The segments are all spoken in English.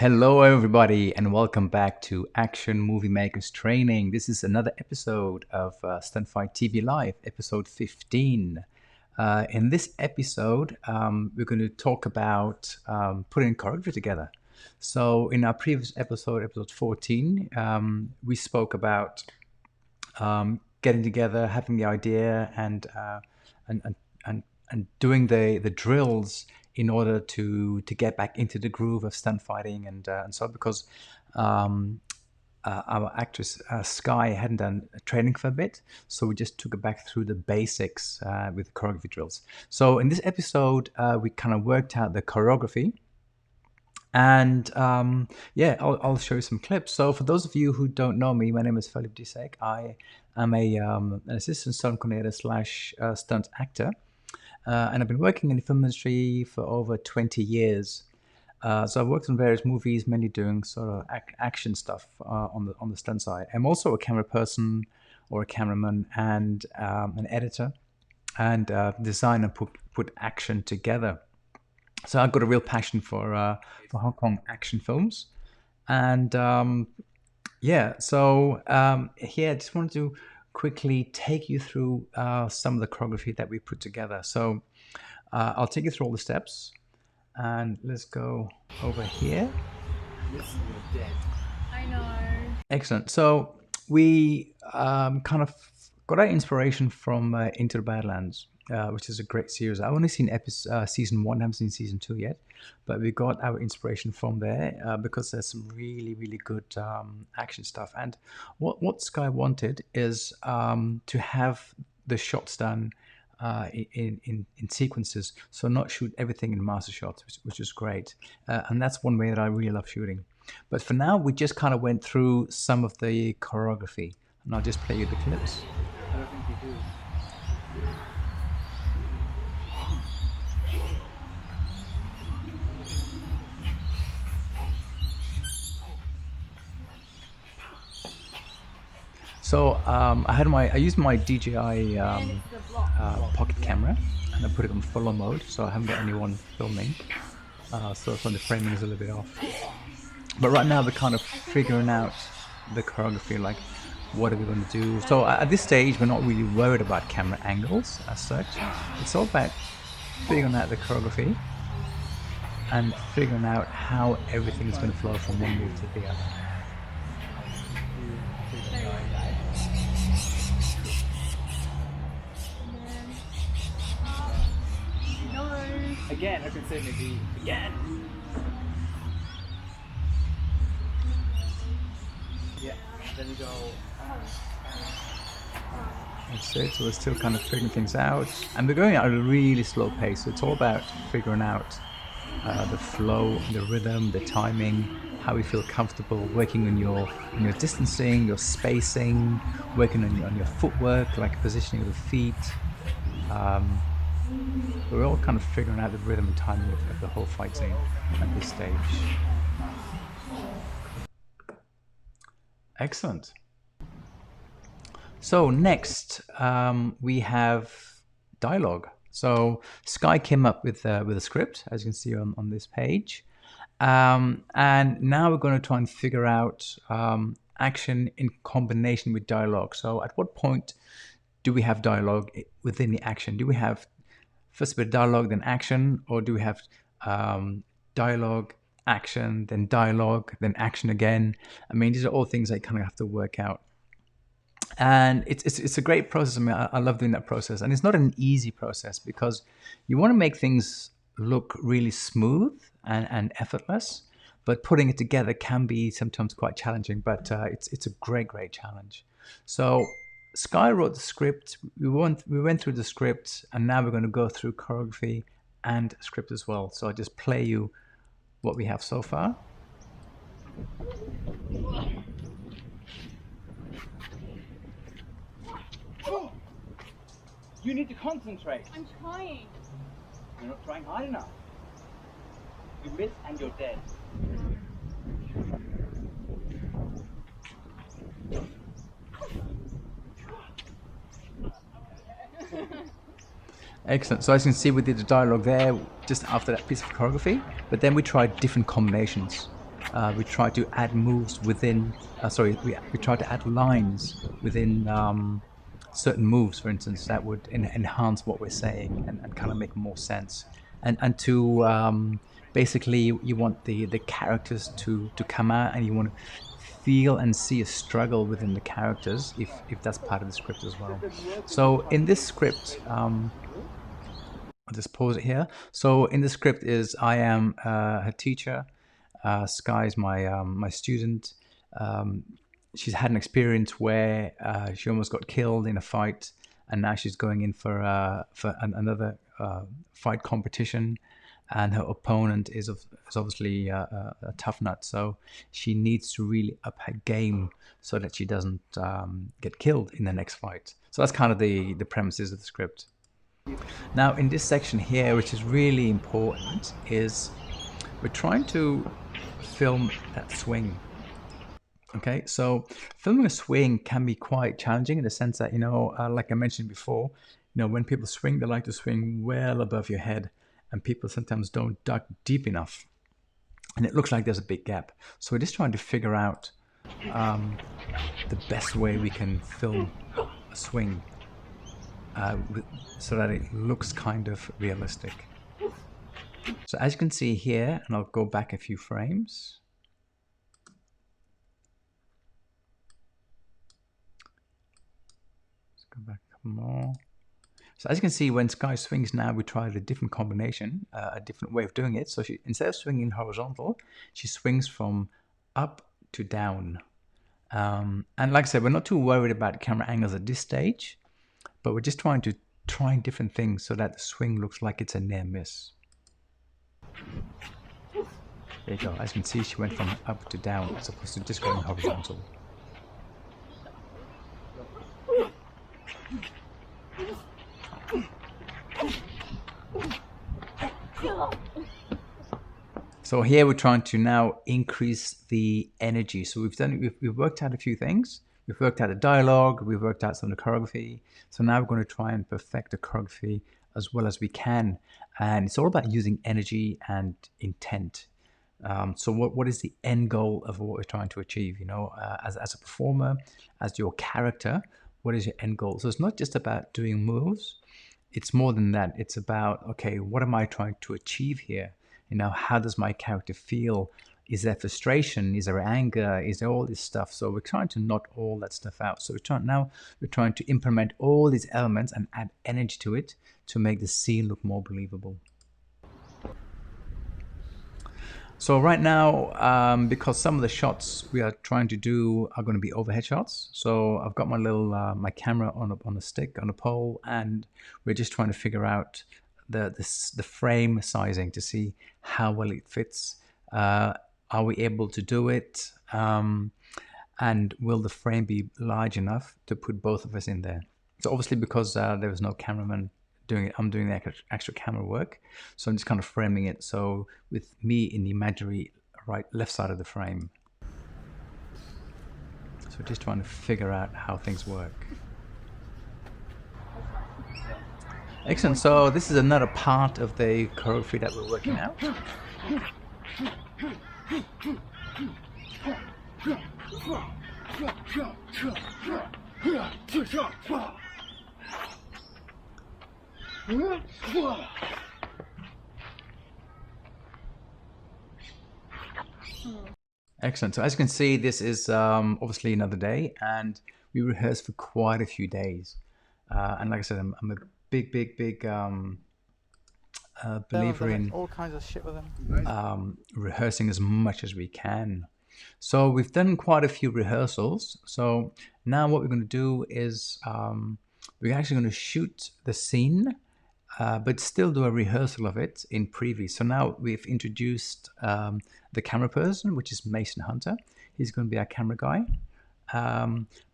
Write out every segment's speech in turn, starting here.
Hello, everybody, and welcome back to Action Movie Makers Training. This is another episode of Stunt Fight TV Live, episode 15. In this episode, we're going to talk about putting choreography together. So, in our previous episode, episode 14, we spoke about getting together, having the idea, and doing the drills in order to get back into the groove of stunt fighting and so on, because our actress Sky hadn't done training for a bit, so we just took it back through the basics with choreography drills. So in this episode, we kind of worked out the choreography, and I'll show you some clips. So for those of you who don't know me, my name is Philippe Deseck. I am an assistant stunt coordinator slash stunt actor. And I've been working in the film industry for over 20 years. So I've worked on various movies, mainly doing sort of action stuff on the stunt side. I'm also a camera person or a cameraman and an editor and design and put action together. So I've got a real passion for Hong Kong action films. And here I just wanted to quickly take you through some of the choreography that we put together. So I'll take you through all the steps, and let's go over here. Listen, you're dead. I know. Excellent. So we kind of got our inspiration from Into the Badlands, which is a great series. I've only seen season 1, I haven't seen season 2 yet, but we got our inspiration from there because there's some really, really good action stuff. And what Sky wanted is to have the shots done in sequences, so not shoot everything in master shots, which is great. And that's one way that I really love shooting. But for now, we just kind of went through some of the choreography, and I'll just play you the clips. I don't think you do. So I used my DJI pocket camera, and I put it on follow mode, so I haven't got anyone filming. So when the framing is a little bit off. But right now we're kind of figuring out the choreography, like what are we going to do. So at this stage, we're not really worried about camera angles as such. It's all about figuring out the choreography and figuring out how everything is going to flow from one move to the other. Again, I could say maybe again. Yeah, then you go. That's it. So we're still kind of figuring things out, and we're going at a really slow pace. So it's all about figuring out the flow, the rhythm, the timing, how we feel comfortable, working on your distancing, your spacing, working on your footwork, like positioning of the feet. We're all kind of figuring out the rhythm and timing of the whole fight scene at this stage. Excellent. So next, we have dialogue. So Sky came up with a script, as you can see on this page. And now we're going to try and figure out action in combination with dialogue. So at what point do we have dialogue within the action? Do we have first a bit of dialogue, then action, or do we have dialogue, action, then dialogue, then action again? I mean, these are all things I kind of have to work out. And it's a great process. I mean, I love doing that process. And it's not an easy process because you want to make things look really smooth and effortless, but putting it together can be sometimes quite challenging, but it's a great challenge. So Sky wrote the script. We went through the script, and now we're going to go through choreography and script as well. So I'll just play you what we have so far. You need to concentrate. I'm trying. You're not trying hard enough. You miss and you're dead. Excellent. So as you can see, we did the dialogue there just after that piece of choreography, but then we tried different combinations. We try to add moves within, we try to add lines within certain moves, for instance, that would enhance what we're saying and kind of make more sense. And to basically, you want the characters to come out, and you want to feel and see a struggle within the characters if that's part of the script as well. So in this script, I'll just pause it here. So in the script is I am her teacher. Sky is my student. She's had an experience where she almost got killed in a fight, and now she's going in for another fight competition. And her opponent is obviously a tough nut, so she needs to really up her game so that she doesn't get killed in the next fight. So that's kind of the premises of the script. Now in this section here, which is really important, is we're trying to film that swing. Okay, so filming a swing can be quite challenging in the sense that, like I mentioned before, when people swing, they like to swing well above your head, and people sometimes don't duck deep enough, and it looks like there's a big gap. So we're just trying to figure out the best way we can film a swing so that it looks kind of realistic. So as you can see here, and I'll go back a few frames. Let's go back a couple more. So as you can see, when Sky swings now, we tried a different combination, a different way of doing it. So instead of swinging horizontal, she swings from up to down. And like I said, we're not too worried about camera angles at this stage, but we're just trying different things so that the swing looks like it's a near miss. There you go. As you can see, she went from up to down as opposed to just going horizontal. So here we're trying to now increase the energy. So we've worked out a few things. We've worked out the dialogue, we've worked out some of the choreography. So now we're going to try and perfect the choreography as well as we can. And it's all about using energy and intent. So what is the end goal of what we're trying to achieve? As a performer, as your character, what is your end goal? So it's not just about doing moves. It's more than that. It's about, okay, what am I trying to achieve here? How does my character feel? Is there frustration? Is there anger? Is there all this stuff? So we're trying to knock all that stuff out. So we're trying to implement all these elements and add energy to it to make the scene look more believable. So right now, because some of the shots we are trying to do are going to be overhead shots, so I've got my little my camera on a stick on a pole, and we're just trying to figure out the frame sizing to see how well it fits. Are we able to do it? And will the frame be large enough to put both of us in there? So obviously, because there was no cameraman doing it, I'm doing the extra camera work. So I'm just kind of framing it. So with me in the imaginary left side of the frame. So just trying to figure out how things work. Excellent. So this is another part of the choreography that we're working out. Excellent. So as you can see, this is obviously another day, and we rehearsed for quite a few days. And like I said, I'm a big believer in all kinds of shit with them. Rehearsing as much as we can. So we've done quite a few rehearsals. So now what we're going to do is we're actually going to shoot the scene, but still do a rehearsal of it in preview. So now we've introduced the camera person, which is Mason Hunter. He's going to be our camera guy.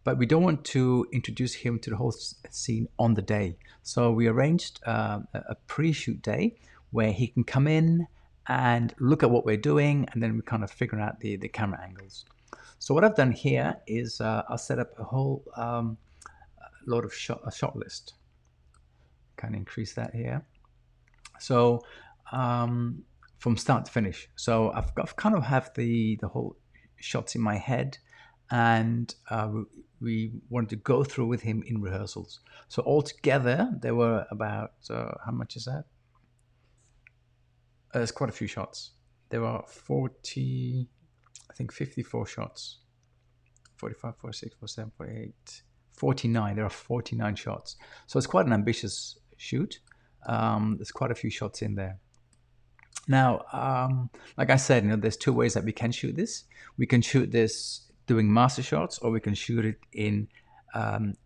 But we don't want to introduce him to the whole scene on the day. So we arranged a pre-shoot day where he can come in and look at what we're doing, and then we kind of figure out the camera angles. So what I've done here is I'll set up a whole load of a shot list. Kind of increase that here. So from start to finish. So I've kind of have the whole shots in my head, and we wanted to go through with him in rehearsals. So altogether, there were about how much is that? There's quite a few shots. There are 40, I think 54 shots. 45, 46, 47, 48, 49. There are 49 shots. So it's quite an ambitious shoot. There's quite a few shots in there. Now, like I said, there's two ways that we can shoot this. We can shoot this doing master shots, or we can shoot it in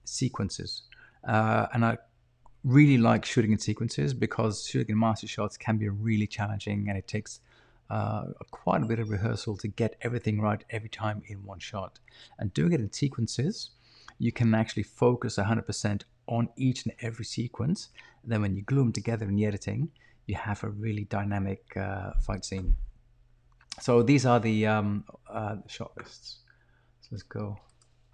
sequences. And I really like shooting in sequences, because shooting in master shots can be really challenging, and it takes quite a bit of rehearsal to get everything right every time in one shot. And doing it in sequences, you can actually focus 100% on each and every sequence. And then when you glue them together in the editing, you have a really dynamic fight scene. So these are the shot lists. So let's go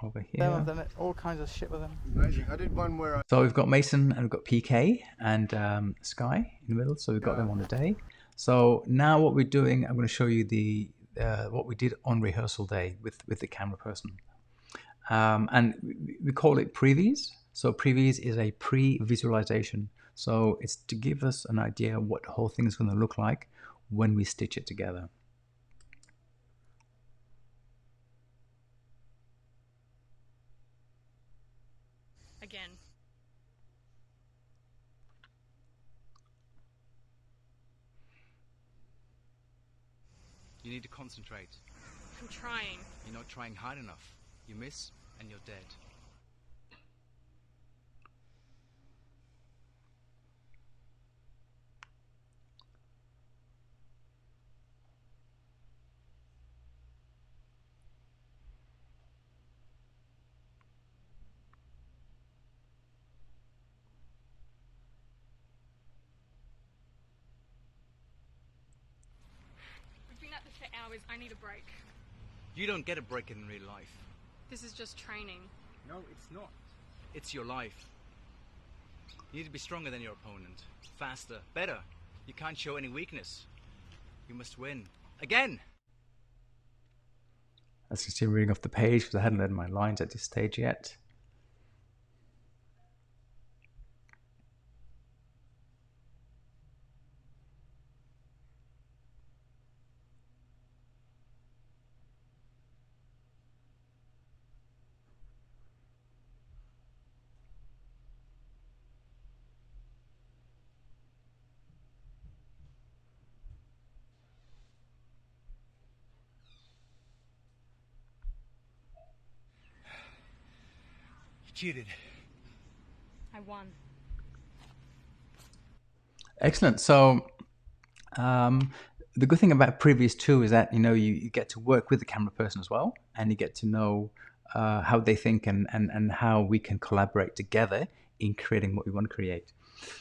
over here. I've done all kinds of shit with them. Amazing. I did one where So we've got Mason and we've got PK and Sky in the middle. So we've got them on the day. So now what we're doing, I'm going to show you the what we did on rehearsal day with the camera person. And we call it previews. So previews is a pre-visualization. So it's to give us an idea of what the whole thing is going to look like when we stitch it together. Again. You need to concentrate. I'm trying. You're not trying hard enough. You miss, and you're dead. We've been at this for hours. I need a break. You don't get a break in real life. This is just training. No, it's not. It's your life. You need to be stronger than your opponent. Faster, better. You can't show any weakness. You must win. Again! As you can see, I'm reading off the page because I hadn't read my lines at this stage yet. Cheated. I won. Excellent. So the good thing about previous too is that you get to work with the camera person as well, and you get to know how they think and how we can collaborate together in creating what we want to create.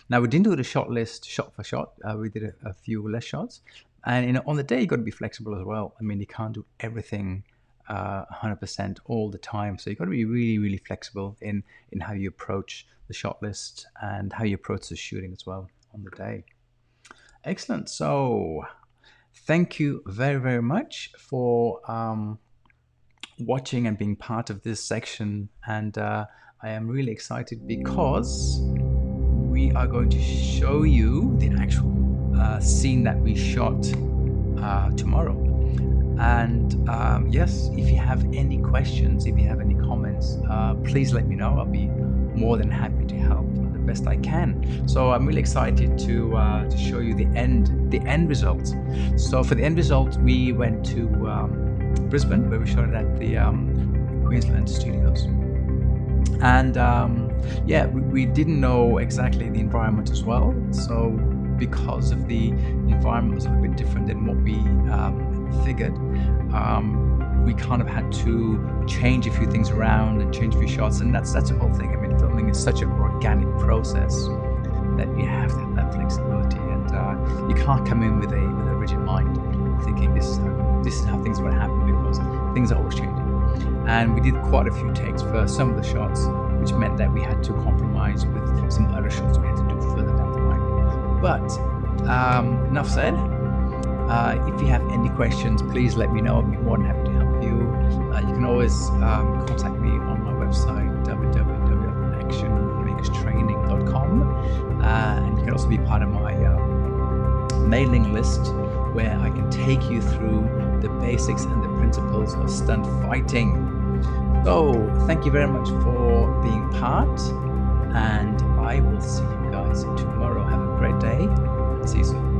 Now, we didn't do the shot list shot for shot. We did a few less shots, and on the day you got to be flexible as well. I mean, you can't do everything 100% all the time, so you've got to be really, really flexible in how you approach the shot list and how you approach the shooting as well on the day. Excellent. So thank you very, very much for watching and being part of this section, and I am really excited because we are going to show you the actual scene that we shot tomorrow. And yes, if you have any questions, if you have any comments, please let me know. I'll be more than happy to help the best I can. So I'm really excited to show you the end result. So for the end result, we went to Brisbane, where we shot it at the Queensland studios. And yeah, we didn't know exactly the environment as well. So because of the environment was a little bit different than what we figured, we kind of had to change a few things around and change a few shots, and that's the whole thing. I mean, filming is such an organic process that you have to have that flexibility, and you can't come in with a rigid mind thinking this is how things would happen, because things are always changing. And we did quite a few takes for some of the shots, which meant that we had to compromise with some other shots we had to do further down the line. But enough said. If you have any questions, please let me know. I'll be more than happy to help you. You can always contact me on my website, www.actionmakerstraining.com. And you can also be part of my mailing list, where I can take you through the basics and the principles of stunt fighting. So thank you very much for being part, and I will see you guys tomorrow. Have a great day. See you soon.